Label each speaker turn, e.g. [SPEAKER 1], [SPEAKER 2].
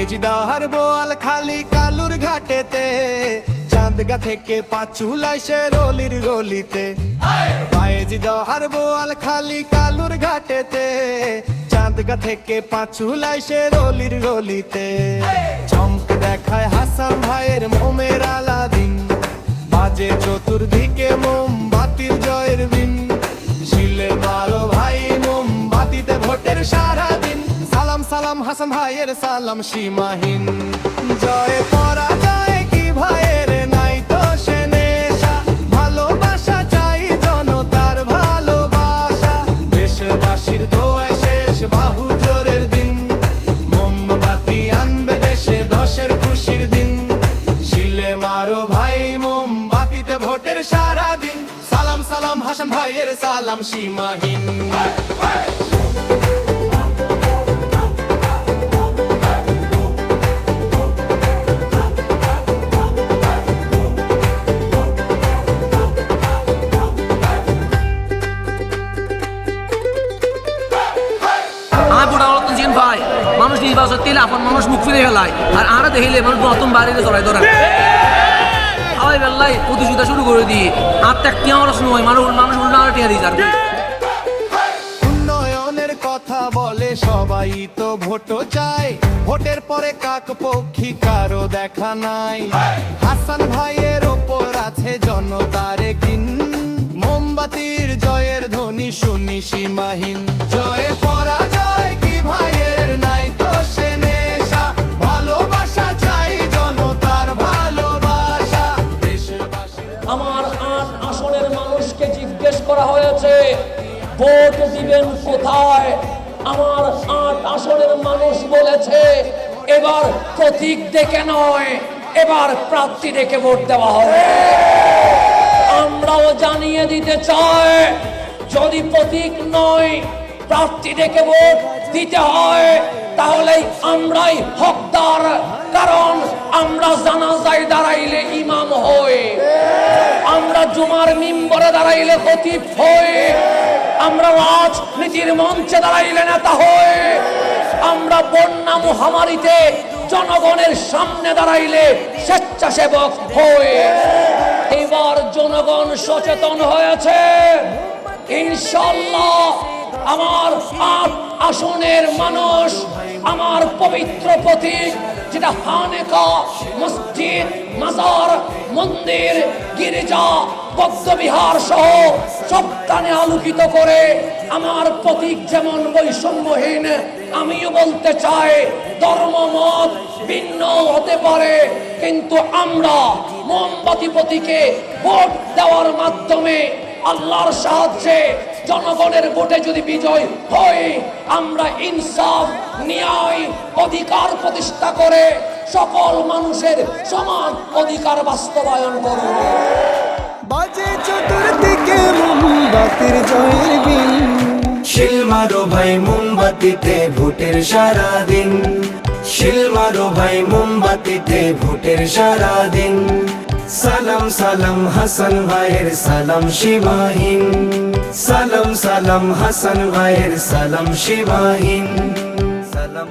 [SPEAKER 1] বায়েজিদার বোয়াল খালি কালুর ঘাটেতে, চাঁদগা থেকে পাঁচুলাই সে রলির গলিতে। বায়েজিদার বোয়াল খালি কালুর ঘাটেতে, চাঁদগা থেকে পাঁচুলাই সে রলির গলিতে। চমক দেখায় হাসান ভাইয়ের মোমের আলাদিন, বাজে চতুর্দিকে মোমবাতির জয়ের বিন। শিলে মারো ভাই মোমবাতিতে ভোটের সারাদিন, সালাম সালাম হাসান ভাইয়ের সালাম সীমাহীন। জয় পরাজয় কি ভাইয়ের নাই তো সে নেশা, ভালোবাসা চাই জনতার ভালোবাসা। দেশবাসীর দোয়ায় শেষ বাহু জোরের দিন, মোমবাতি আনবে দেশে দশের খুশির দিন। শিলে মারো ভাই মোমবাতিতে ভোটের সারাদিন, সালাম সালাম হাসান ভাইয়ের সালাম সীমাহীন।
[SPEAKER 2] ভাই মানুষ নির্বাচন দিলে আপন মানুষ মুখ ফিরে ফেলায়, আর আমরা দেখলে মানুষ নতুন বাড়িতে চড়াই ধরে হাওয়াই বেল্লাই প্রতিযোগিতা শুরু করে দিই। আর ত্যাগ আমার সময় মানুষ মানুষ উল্টা টিয়া দিই।
[SPEAKER 1] উন্নয়নের কথা বলে সবাই তো ভোটও চায়, ভোটের পরে কাক পক্ষী কারো দেখা নাই। হাসান ভাইয়ের ওপর আছে জনতার কিন, মোমবাতির জয়ের ধ্বনি শুনি সীমাহীন। জয় পরাজয় কি ভাইয়ের নাই তো সে নেশা, ভালোবাসা চাই জনতার ভালোবাসা।
[SPEAKER 3] আমার ৮ আসনের মানুষকে জিজ্ঞেস করা হয়েছে ভোট দিবেন কোথায়। আমার ৮ আসনের মানুষ বলেছে এবার প্রতীক দেখে নয়, এবার প্রার্থী দেখে ভোট দেওয়া হবে। আমরাও জানিয়ে দিতে চাই যদি প্রতীক নয় প্রার্থী দেখে ভোট দিতে হয় তাহলে আমরাই হকদার, কারণ আমরা জানাজায় দাঁড়াইলে ইমাম হই, আমরা জুমার মিম্বরে দাঁড়াইলে খতিব হই, আমরা রাজনীতির মঞ্চে দাঁড়াইলে নেতা হই, আমরা বন্যা মহামারীতে জনগণের সামনে দাঁড়াইলে স্বেচ্ছাসেবক হই। এবার জনগণ সচেতন হয়েছে, ইনশাআল্লাহ আমার ৮ আসনের মানুষ আমার পবিত্র প্রতীক যেটা খানেকা, মসজিদ, মাজার, মন্দির, গির্জা, বৌদ্ধবিহার সহ সবখানে আলোকিত করে আমার প্রতীক যেমন বৈষম্যহীন, আমিও বলতে চাই ধর্ম মত ভিন্ন হতে পারে কিন্তু আমরা মোমবাতি প্রতীকে ভোট দেওয়ার মাধ্যমে আল্লাহর সাহায্যে জনগণের ভোটে যদি বিজয় হয় আমরা ইনসাফ, ন্যায়, অধিকার প্রতিষ্ঠা করে সকল মানুষের সমান অধিকার বাস্তবায়ন করব।
[SPEAKER 1] বাজে চতুর্দিকে মোমবাতির জয়ের বিন,
[SPEAKER 4] শিল মারো ভাই মোমবাতিতে ভোটের সারাদিন, শিল মারো ভাই মোমবাতিতে ভোটের সারাদিন। সালাম সালাম হাসান ভাইয়ের সালাম সীমাহীন, সালাম সালাম হাসান ভাইয়ের সালাম সীমাহীন, সালাম।